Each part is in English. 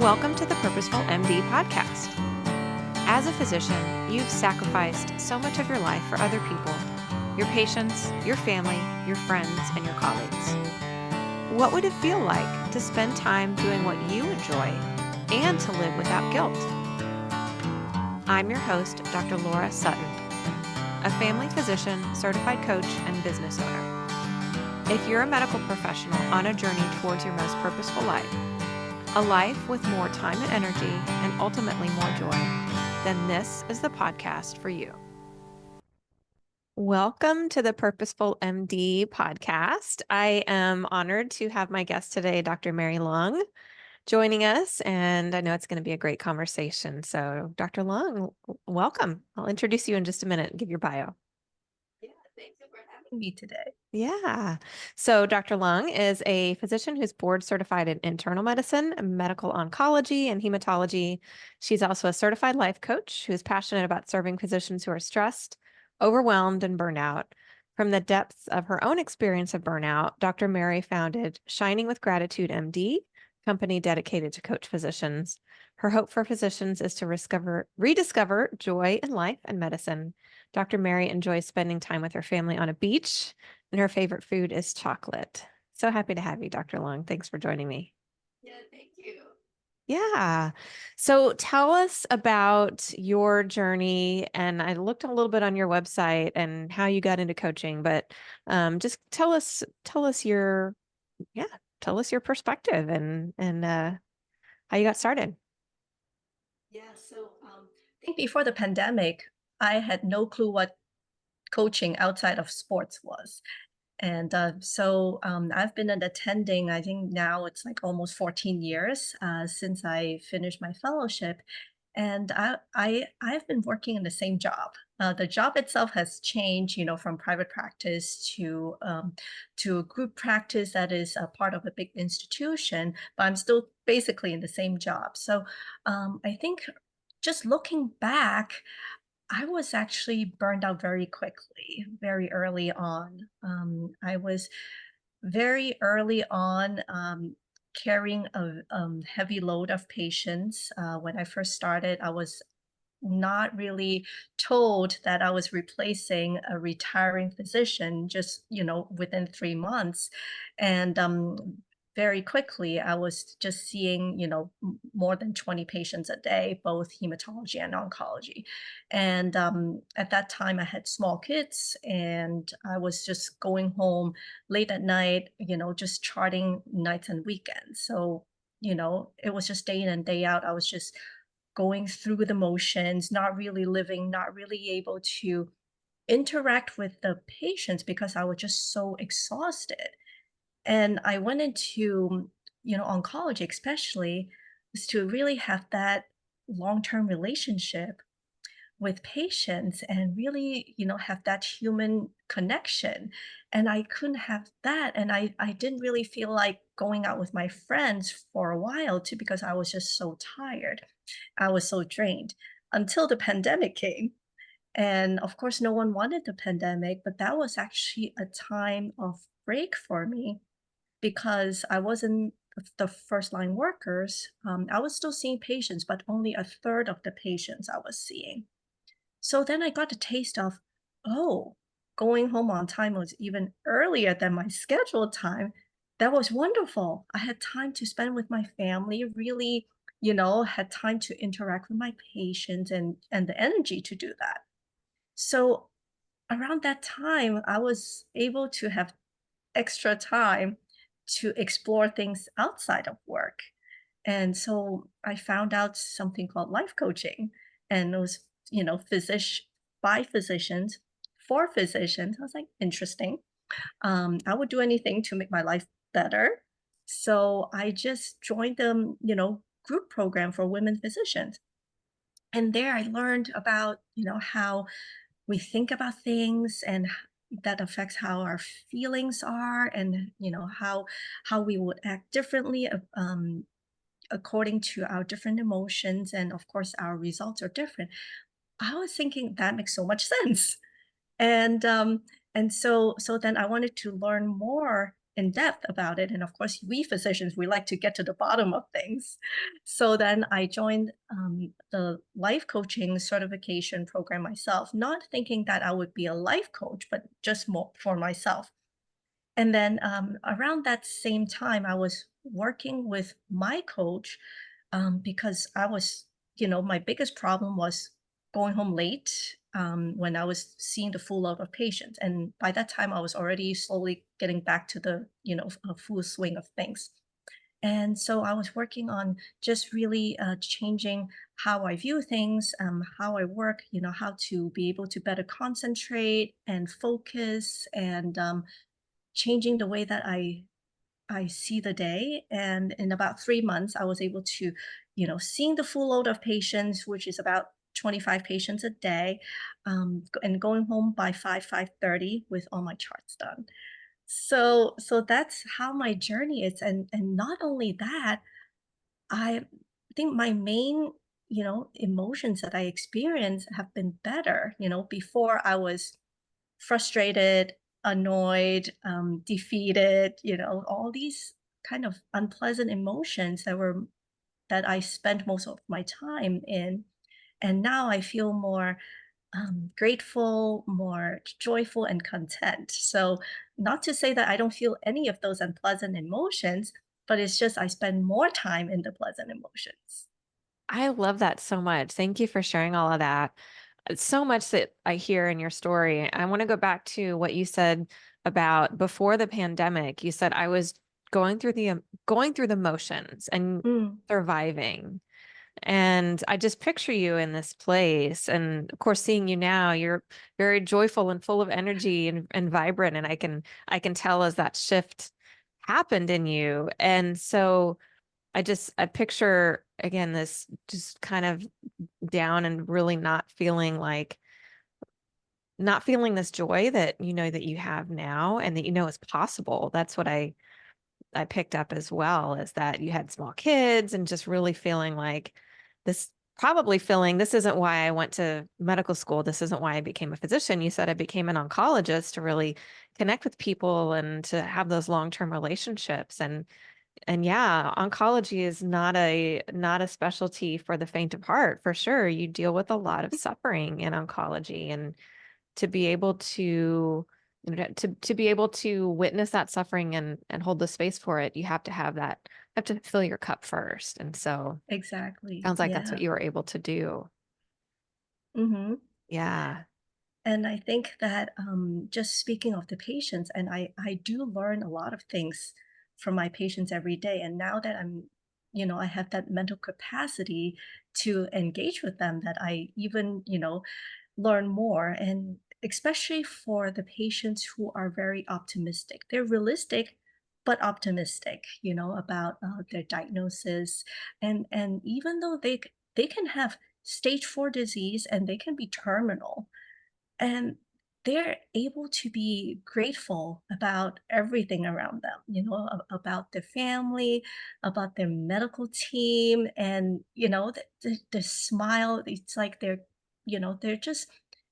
Welcome to the Purposeful MD podcast. As a physician, you've sacrificed so much of your life for other people, your patients, your family, your friends, and your colleagues. What would it feel like to spend time doing what you enjoy and to live without guilt? I'm your host, Dr. Laura Sutton, a family physician, certified coach, and business owner. If you're a medical professional on a journey towards your most purposeful life, a life with more time and energy, and ultimately more joy, then this is the podcast for you. Welcome to the Purposeful MD podcast. I am honored to have my guest today, Dr. Mary Leung, joining us, and I know it's going to be a great conversation. So, Dr. Leung, welcome. I'll introduce you in just a minute and give your bio. Thank you for having me today. Yeah. So Dr. Leung is a physician who's board certified in internal medicine, medical oncology, and hematology. She's also a certified life coach who's passionate about serving physicians who are stressed, overwhelmed, and burnout. From the depths of her own experience of burnout, Dr. Mary founded Shining with Gratitude MD, company dedicated to coach physicians. Her hope for physicians is to rediscover joy in life and medicine. Dr. Mary enjoys spending time with her family on a beach, and her favorite food is chocolate. So happy to have you, Dr. Leung. Thanks for joining me. Yeah, thank you. Yeah. So tell us about your journey. And I looked a little bit on your website and how you got into coaching, but just tell us your, yeah, tell us your perspective and how you got started. I think before the pandemic, I had no clue what coaching outside of sports was. And I've been attending, I think now it's like almost 14 years since I finished my fellowship. And I've been working in the same job. The job itself has changed, from private practice to a group practice that is a part of a big institution, but I'm still basically in the same job. So I think just looking back, I was actually burned out very quickly, very early on. I was very early on carrying a heavy load of patients. When I first started, I was not really told that I was replacing a retiring physician just, within 3 months. And very quickly, I was just seeing, more than 20 patients a day, both hematology and oncology. And at that time, I had small kids and I was just going home late at night, just charting nights and weekends. So, it was just day in and day out. I was just going through the motions, not really living, not really able to interact with the patients because I was just so exhausted. And I went into, oncology especially, was to really have that long-term relationship with patients and really, have that human connection. And I couldn't have that. And I didn't really feel like going out with my friends for a while too, because I was just so tired. I was so drained until the pandemic came. And of course, no one wanted the pandemic, but that was actually a time of break for me because I wasn't the first line workers. I was still seeing patients, but only a third of the patients I was seeing. So then I got a taste of, oh, going home on time was even earlier than my scheduled time. That was wonderful. I had time to spend with my family, really, had time to interact with my patients and the energy to do that. So around that time, I was able to have extra time to explore things outside of work. And so I found out something called life coaching, and it was, physician by physicians for physicians. I was like, interesting. I would do anything to make my life better. So I just joined the, group program for women physicians. And there I learned about, how we think about things and that affects how our feelings are and, how we would act differently according to our different emotions, and of course our results are different. I was thinking that makes so much sense. And so then I wanted to learn more in depth about it. And of course, we physicians, we like to get to the bottom of things. So then I joined the life coaching certification program myself, not thinking that I would be a life coach, but just more for myself. And then around that same time, I was working with my coach because I was, my biggest problem was going home late when I was seeing the full load of patients. And by that time, I was already slowly getting back to the, a full swing of things. And so I was working on just really changing how I view things, how I work, how to be able to better concentrate and focus and changing the way that I see the day. And in about 3 months, I was able to, seeing the full load of patients, which is about 25 patients a day, and going home by 5:30 with all my charts done. So that's how my journey is. And not only that, I think my main, emotions that I experience have been better. Before I was frustrated, annoyed, defeated, all these kind of unpleasant emotions that I spent most of my time in. And now I feel more grateful, more joyful, and content. So, not to say that I don't feel any of those unpleasant emotions, but it's just I spend more time in the pleasant emotions. I love that so much. Thank you for sharing all of that. So much that I hear in your story. I want to go back to what you said about before the pandemic. You said I was going through the motions and Mm, surviving. And I just picture you in this place. And of course, seeing you now, you're very joyful and full of energy and vibrant. And I can tell as that shift happened in you. And so I picture again this just kind of down and really not feeling this joy that you know that you have now and that you know is possible. That's what I picked up as well, is that you had small kids and just really feeling like this, probably feeling this isn't why I went to medical school. This isn't why I became a physician. You said I became an oncologist to really connect with people and to have those long-term relationships. And yeah, oncology is not a specialty for the faint of heart, for sure. You deal with a lot of suffering in oncology, and to be able to to be able to witness that suffering and hold the space for it, you have to have that, have to fill your cup first. And so exactly. sounds like that's what Yeah. you were able to do. Hmm. Yeah. And I think that just speaking of the patients, and I do learn a lot of things from my patients every day. And now that I have that mental capacity to engage with them, that I even, learn more. And especially for the patients who are very optimistic, they're realistic, but optimistic, about their diagnosis. And even though they can have stage 4 disease and they can be terminal, and they're able to be grateful about everything around them, about their family, about their medical team, and, the smile. It's like they're just,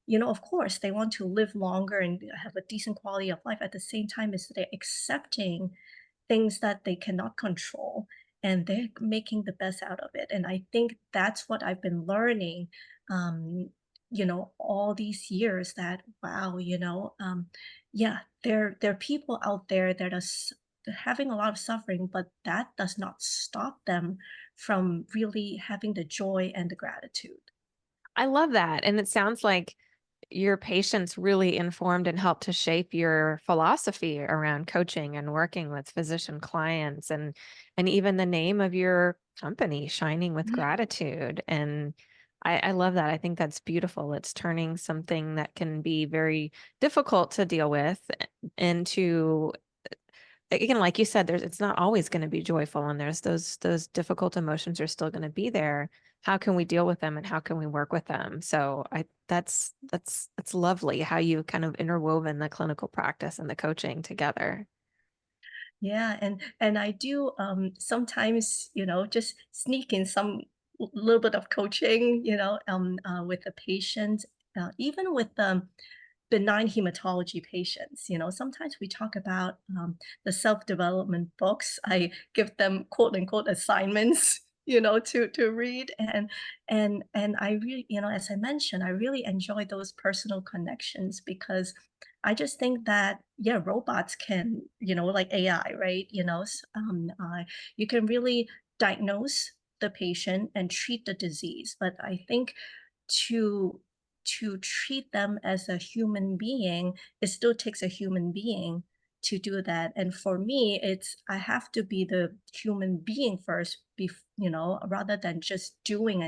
of course, they want to live longer and have a decent quality of life. At the same time as they're accepting things that they cannot control, and they're making the best out of it. And I think that's what I've been learning, um, all these years, that wow, yeah, there are people out there that are having a lot of suffering, but that does not stop them from really having the joy and the gratitude. I love that. And it sounds like your patients really informed and helped to shape your philosophy around coaching and working with physician clients, and even the name of your company, Shining with Gratitude. And I love that. I think that's beautiful. It's turning something that can be very difficult to deal with into, again, like you said, there's, it's not always going to be joyful, and there's those difficult emotions are still going to be there. How can we deal with them and how can we work with them? So I that's lovely how you kind of interwoven the clinical practice and the coaching together. Yeah, and I do sometimes, just sneak in some little bit of coaching, with the patient, even with them. benign hematology patients. Sometimes we talk about the self-development books. I give them quote unquote assignments, to read. And I really, as I mentioned, I really enjoy those personal connections because I just think that, yeah, robots can, like AI, right? You can really diagnose the patient and treat the disease. But I think to treat them as a human being, it still takes a human being to do that. And for me, it's I have to be the human being first, rather than just doing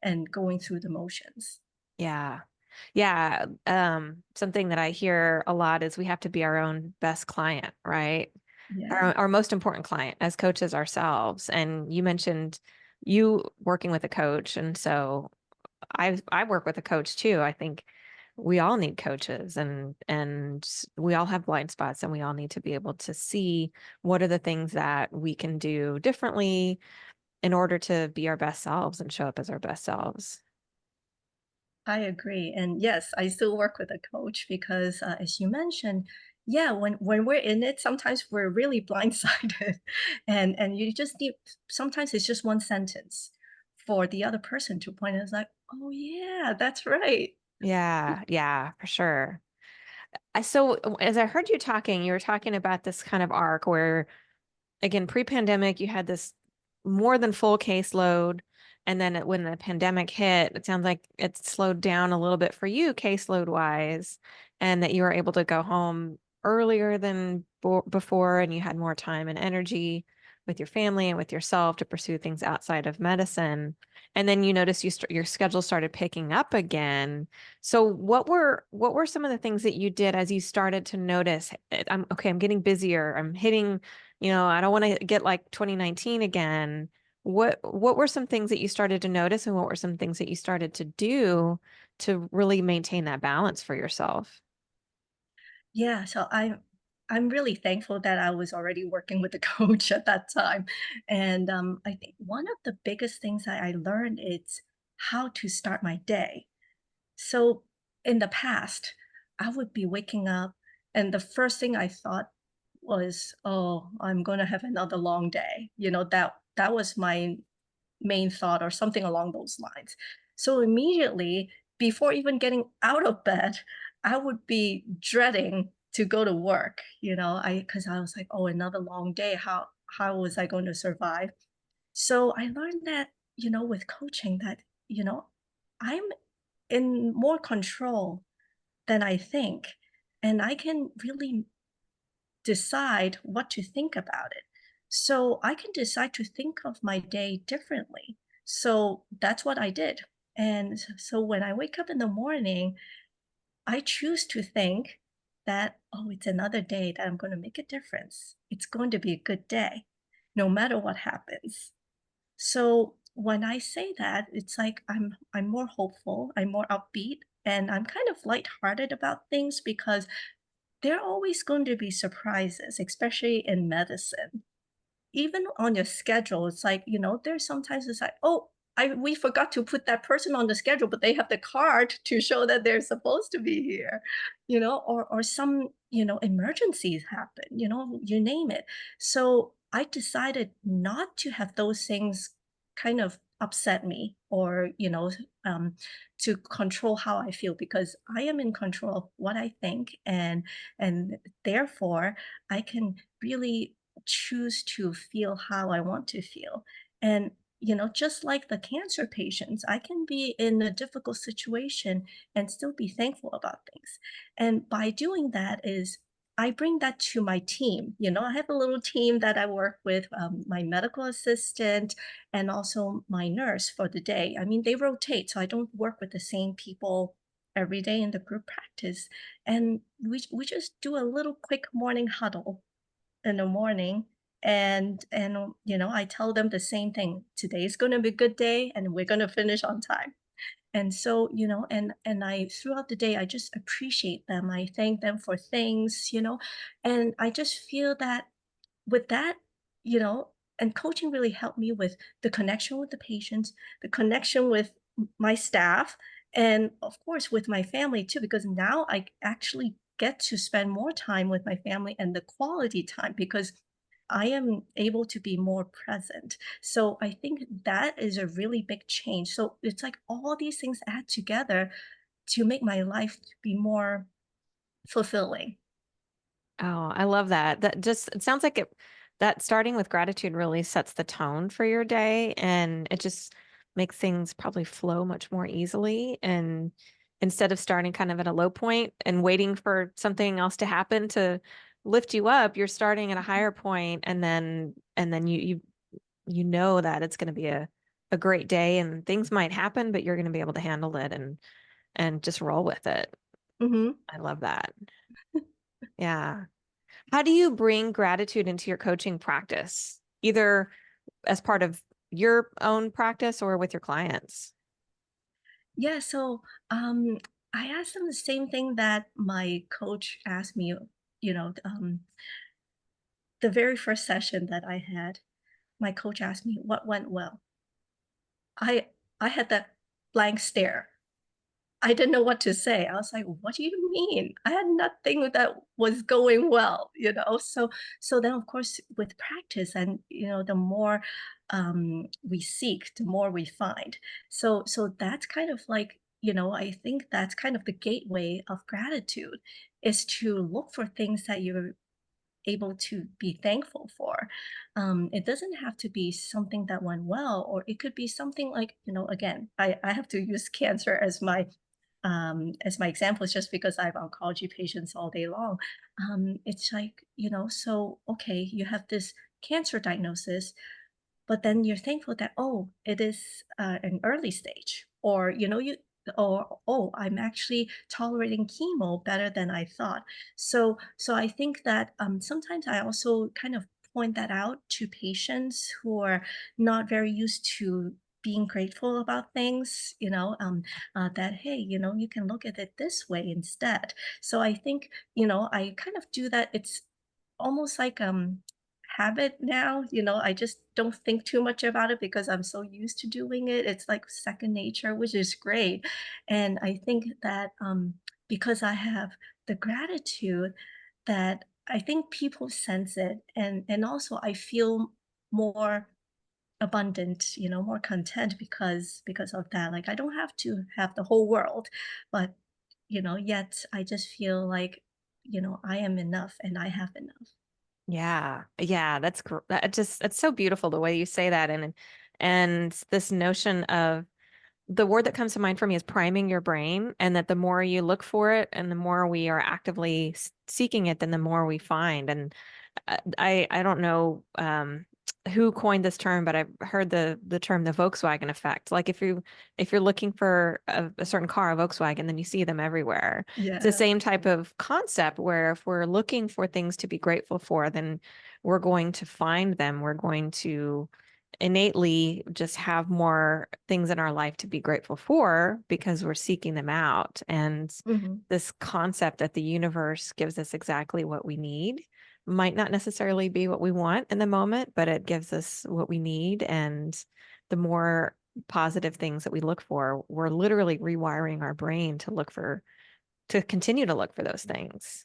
and going through the motions. Yeah. Yeah. Something that I hear a lot is we have to be our own best client, right? Yeah. Our most important client as coaches ourselves. And you mentioned you working with a coach. And so I work with a coach too. I think we all need coaches and we all have blind spots and we all need to be able to see what are the things that we can do differently in order to be our best selves and show up as our best selves. I agree. And yes, I still work with a coach because, as you mentioned, yeah, when we're in it, sometimes we're really blindsided, and you just need. Sometimes it's just one sentence for the other person to point out, like, oh yeah, that's right. Yeah, yeah, for sure. So as I heard you talking, you were talking about this kind of arc where again, pre-pandemic, you had this more than full caseload. And then when the pandemic hit, it sounds like it slowed down a little bit for you caseload wise, and that you were able to go home earlier than before, and you had more time and energy with your family and with yourself to pursue things outside of medicine. And then you noticed your schedule started picking up again. So what were some of the things that you did as you started to notice, I'm okay, I'm getting busier, I'm hitting I don't want to get like 2019 again. What were some things that you started to notice and what were some things that you started to do to really maintain that balance for yourself? Yeah, so I'm really thankful that I was already working with a coach at that time, and I think one of the biggest things that I learned is how to start my day. So in the past, I would be waking up, and the first thing I thought was, "Oh, I'm gonna have another long day." That was my main thought or something along those lines. So immediately, before even getting out of bed, I would be dreading to go to work, because I was like, "Oh, another long day. How was I going to survive?" So I learned that, with coaching that, I'm in more control than I think, and I can really decide what to think about it. So I can decide to think of my day differently. So that's what I did. And so when I wake up in the morning, I choose to think that, oh, it's another day that I'm going to make a difference. It's going to be a good day, no matter what happens. So when I say that, it's like I'm more hopeful, I'm more upbeat, and I'm kind of lighthearted about things because there are always going to be surprises, especially in medicine. Even on your schedule, it's like, there's sometimes it's like, "Oh, we forgot to put that person on the schedule, but they have the card to show that they're supposed to be here," or some, emergencies happen, you name it. So I decided not to have those things kind of upset me or, um, to control how I feel because I am in control of what I think and therefore I can really choose to feel how I want to feel. And, just like the cancer patients, I can be in a difficult situation and still be thankful about things. And by doing that is I bring that to my team. I have a little team that I work with, my medical assistant and also my nurse for the day. I mean, they rotate, so I don't work with the same people every day in the group practice. And we just do a little quick morning huddle in the morning and I tell them the same thing. Today's going to be a good day and we're going to finish on time. And so, and I throughout the day I just appreciate them. I thank them for things, and I just feel that with that, you know, and coaching really helped me with the connection with the patients, the connection with my staff, And of course, with my family too, because now I actually get to spend more time with my family and the quality time because I am able to be more present. So I think that is a really big change. So it's like all these things add together to make my life be more fulfilling. Oh, I love that. That just it sounds like that starting with gratitude really sets the tone for your day, and it just makes things probably flow much more easily. And instead of starting kind of at a low point and waiting for something else to happen to lift you up, you're starting at a higher point, and then you know that it's going to be a great day, and things might happen, but you're going to be able to handle it and just roll with it. Mhm. I love that. Yeah. How do you bring gratitude into your coaching practice, either as part of your own practice or with your clients? Yeah, so um, I asked them the same thing that my coach asked me, the very first session that I had. My coach asked me what went well. I I had that blank stare. I didn't know what to say. I was like, "What do you mean? I had nothing that was going well," you know? So then, of course, with practice and, the more, we seek, the more we find. So that's kind of like, I think that's kind of the gateway of gratitude, is to look for things that you're able to be thankful for. It doesn't have to be something that went well, or it could be something like, again, I have to use cancer as my example, is just because I have oncology patients all day long. It's like, so okay, you have this cancer diagnosis, but then you're thankful that, oh, it is an early stage, or or, oh, I'm actually tolerating chemo better than I thought. So I think that sometimes I also kind of point that out to patients who are not very used to being grateful about things, that, hey, you can look at it this way instead. So I think, I kind of do that. It's almost like habit now. I just don't think too much about it because I'm so used to doing it. It's like second nature, which is great. And I think that because I have the gratitude, that I think people sense it, and also I feel more abundant, more content because of that. Like I don't have to have the whole world, but yet I just feel like, I am enough and I have enough. Yeah. Yeah, that's so beautiful the way you say that, and this notion of the word that comes to mind for me is priming your brain, and that the more you look for it and the more we are actively seeking it, then the more we find. And I don't know who coined this term, but I've heard the term the Volkswagen effect. Like if you're looking for a certain car, a Volkswagen, then you see them everywhere. It's the Yeah. same type of concept where if we're looking for things to be grateful for, then we're going to find them. We're going to innately just have more things in our life to be grateful for because we're seeking them out. And Mhm. this concept that the universe gives us exactly what we need might not necessarily be what we want in the moment, but it gives us what we need. And the more positive things that we look for, we're literally rewiring our brain to continue to look for those things.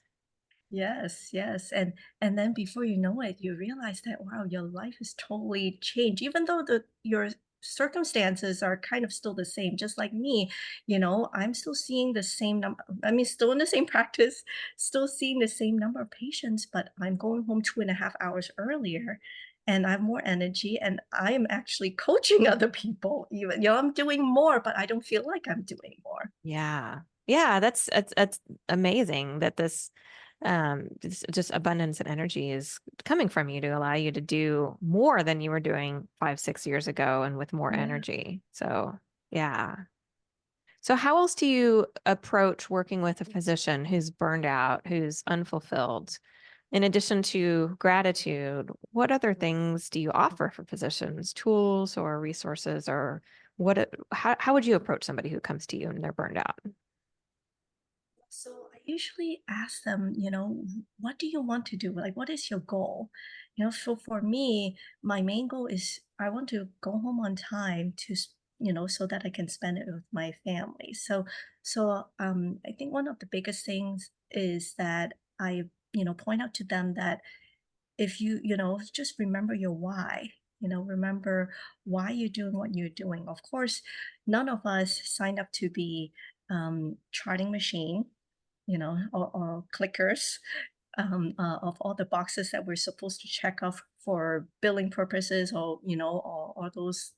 Yes, yes, and then before you know it, you realize that, wow, your life has totally changed, even though the your circumstances are kind of still the same. Just like me, I'm still seeing the same number. I mean, still in the same practice, still seeing the same number of patients, but I'm going home 2.5 hours earlier, and I have more energy, and I am actually coaching other people. Even, I'm doing more, but I don't feel like I'm doing more. Yeah. Yeah, that's amazing that this just abundance and energy is coming from you to allow you to do more than you were doing 5, 6 years ago and with more Yeah. energy. So, yeah. So how else do you approach working with a physician who's burned out, who's unfulfilled? In addition to gratitude, what other things do you offer for physicians, tools or resources, or how would you approach somebody who comes to you and they're burned out? So I usually ask them, what do you want to do? Like, what is your goal? So for me, my main goal is I want to go home on time to so that I can spend it with my family. So I think one of the biggest things is that I, point out to them that if just remember your why, remember why you're doing what you're doing. Of course, none of us signed up to be charting machine, or clickers of all the boxes that we're supposed to check off for billing purposes, or or those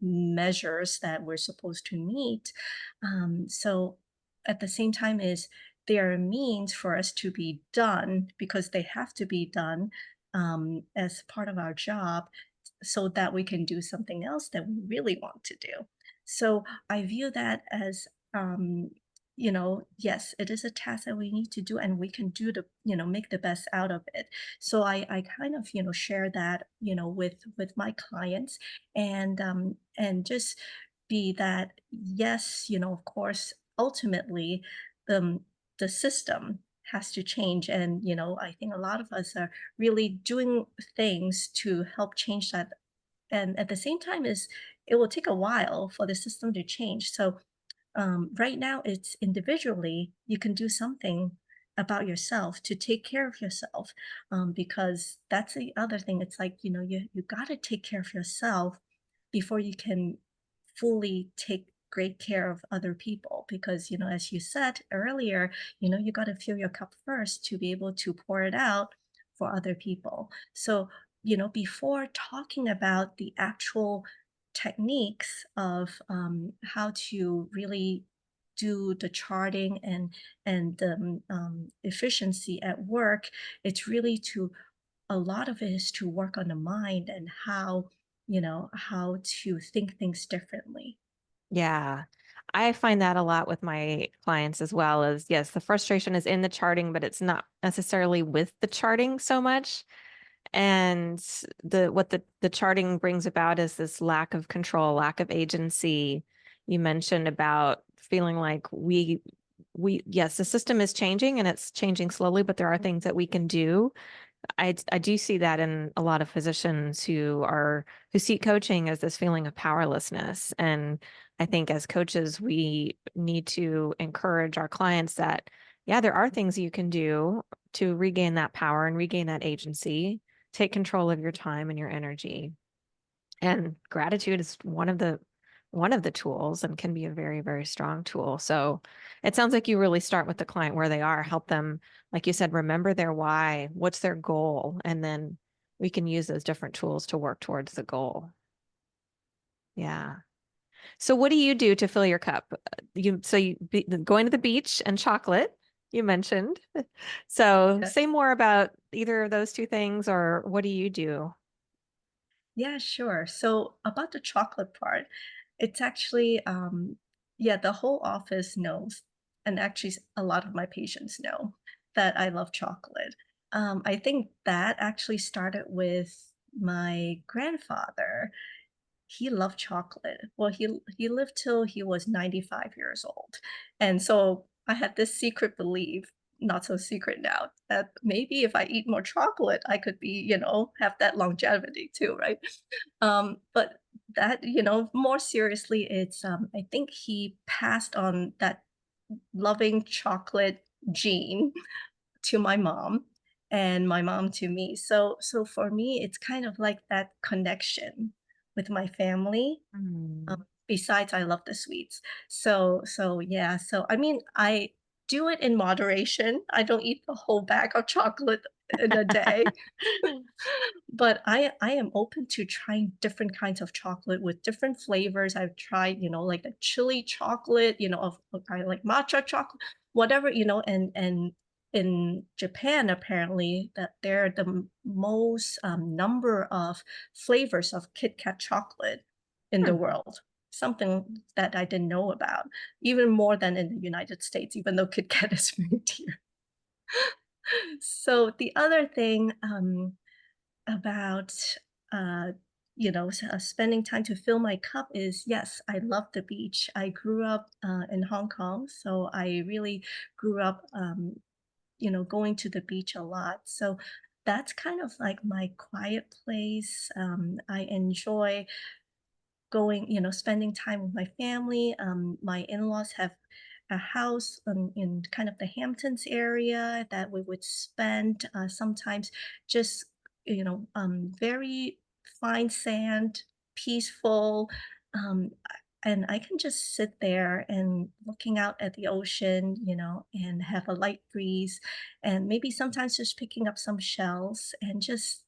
measures that we're supposed to meet. So at the same time is there are means for us to be done because they have to be done as part of our job so that we can do something else that we really want to do. So I view that as yes, it is a task that we need to do, and we can do make the best out of it. So I kind of, share that, with my clients, and just be that, yes, of course, ultimately, the system has to change. And, I think a lot of us are really doing things to help change that. And at the same time is it will take a while for the system to change. So right now it's individually you can do something about yourself to take care of yourself, because that's the other thing. It's like, you got to take care of yourself before you can fully take great care of other people, because as you said earlier, you got to fill your cup first to be able to pour it out for other people. So before talking about the actual techniques of how to really do the charting and the efficiency at work, it's really to a lot of it is to work on the mind and how to think things differently. Yeah. I find that a lot with my clients as well as yes, the frustration is in the charting, but it's not necessarily with the charting so much. And the charting brings about is this lack of control, lack of agency. You mentioned about feeling like we yes, the system is changing and it's changing slowly, but there are things that we can do. I do see that in a lot of physicians who see coaching as this feeling of powerlessness. And I think as coaches, we need to encourage our clients that, yeah, there are things you can do to regain that power and regain that agency, take control of your time and your energy. And gratitude is one of the tools and can be a very, very strong tool. So it sounds like you really start with the client where they are, help them, like you said, remember their why, what's their goal, and then we can use those different tools to work towards the goal. Yeah. So what do you do to fill your cup? Going to the beach and chocolate, you mentioned. So say more about either of those two things, or what do you do? Yeah, sure. So about the chocolate part, it's actually, yeah, the whole office knows, and actually a lot of my patients know that I love chocolate. I think that actually started with my grandfather. He loved chocolate. Well, he lived till he was 95 years old. And so I had this secret belief, not so secret now, that maybe if I eat more chocolate, I could be, have that longevity too, right? But that, more seriously, it's I think he passed on that loving chocolate gene to my mom and my mom to me. So for me, it's kind of like that connection with my family. Mm. Besides, I love the sweets. So yeah. So I mean, I do it in moderation. I don't eat the whole bag of chocolate in a day. But I am open to trying different kinds of chocolate with different flavors. I've tried, like the chili chocolate, I like matcha chocolate, whatever, and in Japan, apparently, that they're the most number of flavors of Kit Kat chocolate in the Hmm. world. Something that I didn't know about, even more than in the United States, even though Kit Kat is very dear. So the other thing, about spending time to fill my cup is, yes, I love the beach. I grew up in Hong Kong, so I really grew up going to the beach a lot. So that's kind of like my quiet place. I enjoy going, spending time with my family. My in-laws have a house in kind of the Hamptons area that we would spend sometimes just, very fine sand, peaceful. And I can just sit there and looking out at the ocean, and have a light breeze, and maybe sometimes just picking up some shells and just,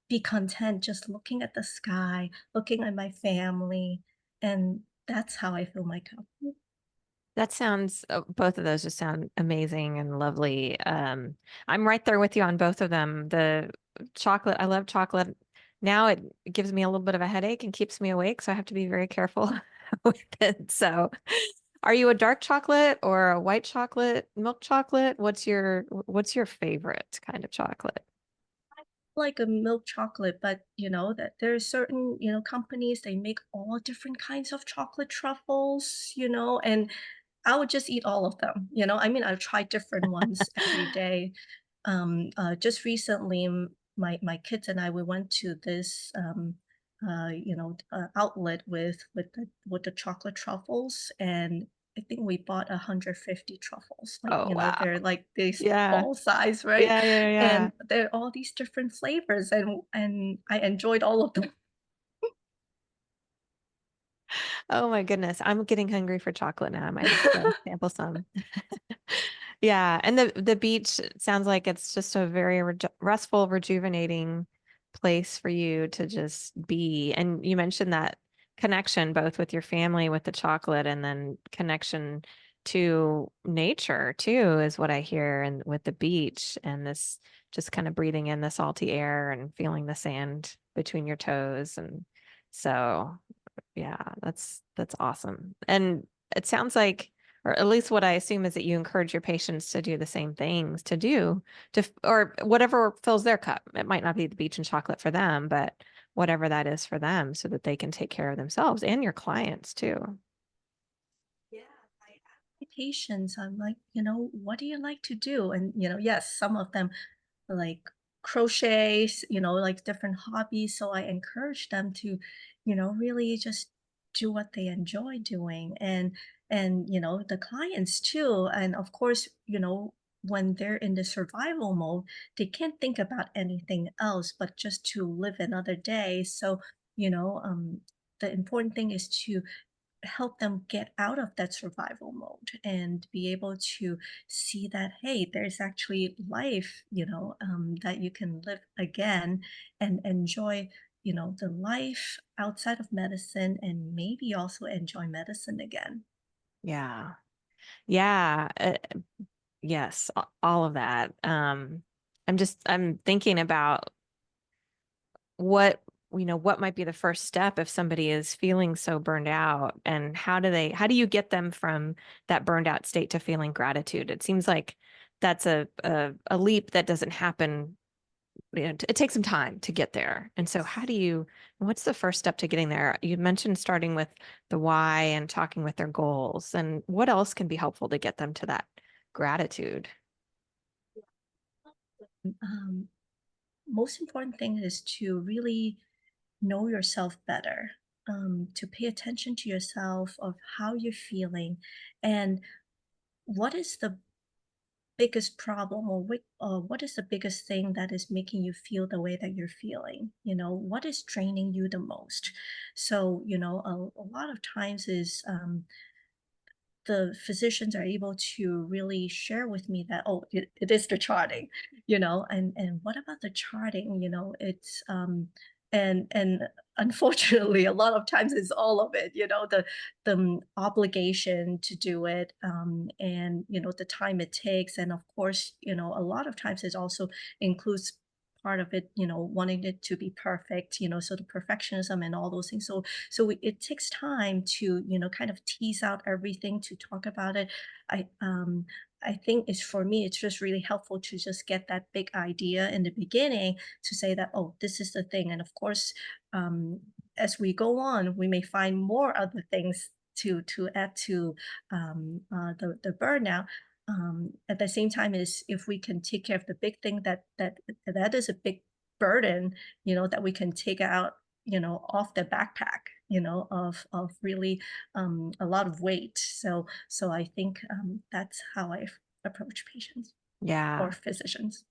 be content just looking at the sky, looking at my family, and that's how I fill my cup. That sounds, both of those just sound amazing and lovely. I'm right there with you on both of them. The chocolate, I love chocolate. Now it gives me a little bit of a headache and keeps me awake, so I have to be very careful with it. So, are you a dark chocolate or a white chocolate, milk chocolate? What's your favorite kind of chocolate? Like a milk chocolate, but that there are certain, companies, they make all different kinds of chocolate truffles, and I would just eat all of them. I mean, I've tried different ones every day. Just recently, my kids and I, we went to this outlet with the chocolate truffles, and I think we bought 150 truffles. Like, Oh, wow. they're like this Yeah. ball size, right? Yeah, yeah, yeah. And there are all these different flavors, and I enjoyed all of them. Oh my goodness. I'm getting hungry for chocolate now. I might have to go sample some. Yeah, and the beach sounds like it's just a very restful, rejuvenating place for you to just be. And you mentioned that connection both with your family, with the chocolate, and then connection to nature too, is what I hear, and with the beach and this just kind of breathing in the salty air and feeling the sand between your toes. And so yeah, that's awesome. And it sounds like, or at least what I assume is that you encourage your patients to do the same things or whatever fills their cup. It might not be the beach and chocolate for them, but whatever that is for them so that they can take care of themselves and your clients too. Yeah, I ask my patients, I'm like, what do you like to do? And, yes, some of them like crochets, like different hobbies. So I encourage them to, really just do what they enjoy doing. And the clients too. And of course, when they're in the survival mode, they can't think about anything else but just to live another day. So, the important thing is to help them get out of that survival mode and be able to see that, hey, there's actually life, that you can live again and enjoy, the life outside of medicine, and maybe also enjoy medicine again. Yeah. Yeah. Yes, all of that. I'm thinking about what what might be the first step if somebody is feeling so burned out, and how do you get them from that burned out state to feeling gratitude? It seems like that's a leap that doesn't happen. It takes some time to get there. And so what's the first step to getting there? You mentioned starting with the why and talking with their goals, and what else can be helpful to get them to that gratitude? Um, Most important thing is to really know yourself better, to pay attention to yourself of how you're feeling, and what is the biggest problem, or what is the biggest thing that is making you feel the way that you're feeling? What is draining you the most? So, a lot of times is the physicians are able to really share with me that, oh, it is the charting, and what about the charting? And unfortunately, a lot of times it's all of it, the obligation to do it, and the time it takes, and of course, a lot of times it also includes part of it, wanting it to be perfect, so the perfectionism and all those things. So it takes time to, kind of tease out everything, to talk about it. I think it's, for me, it's just really helpful to just get that big idea in the beginning, to say that, oh, this is the thing. And of course, um, as we go on, we may find more other things to add to the burnout. At the same time, is if we can take care of the big thing, that is a big burden, that we can take out, off the backpack. of really a lot of weight. So I think that's how I approach patients or Yeah. physicians.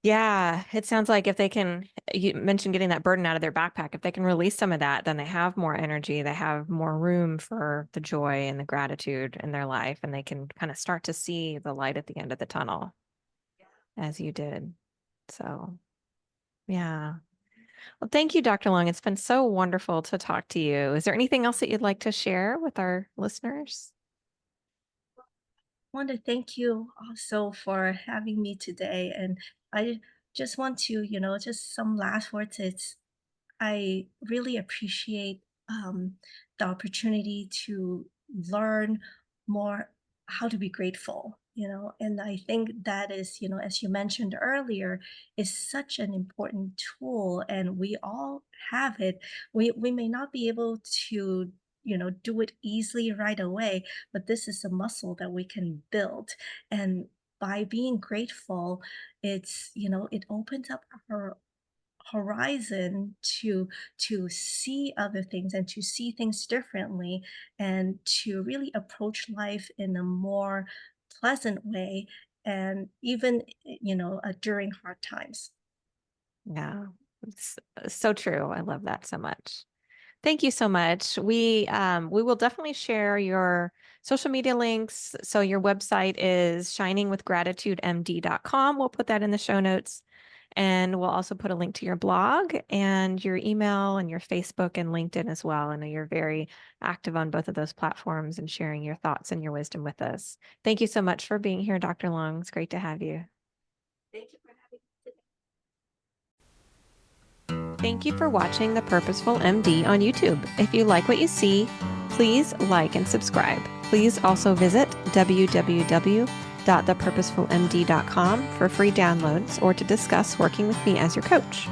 Yeah. It sounds like if they can, you mentioned getting that burden out of their backpack, if they can release some of that, then they have more energy, they have more room for the joy and the gratitude in their life, and they can kind of start to see the light at the end of the tunnel as you did. So, yeah. Well, thank you, Dr. Leung. It's been so wonderful to talk to you. Is there anything else that you'd like to share with our listeners? Want to thank you also for having me today. And I just want to, just some last words. I really appreciate the opportunity to learn more how to be grateful, and I think that is, as you mentioned earlier, is such an important tool, and we all have it. We may not be able to, do it easily right away, but this is a muscle that we can build. And by being grateful, it opens up our horizon to see other things and to see things differently, and to really approach life in a more pleasant way, and even during hard times. Yeah, it's so true. I love that so much. Thank you so much. We will definitely share your social media links. So your website is shiningwithgratitudemd.com. We'll put that in the show notes. And we'll also put a link to your blog and your email and your Facebook and LinkedIn as well. I know you're very active on both of those platforms and sharing your thoughts and your wisdom with us. Thank you so much for being here, Dr. Long. It's great to have you. Thank you for having me today. Thank you for watching The Purposeful MD on YouTube. If you like what you see, please like and subscribe. Please also visit www.thepurposefulmd.com for free downloads or to discuss working with me as your coach.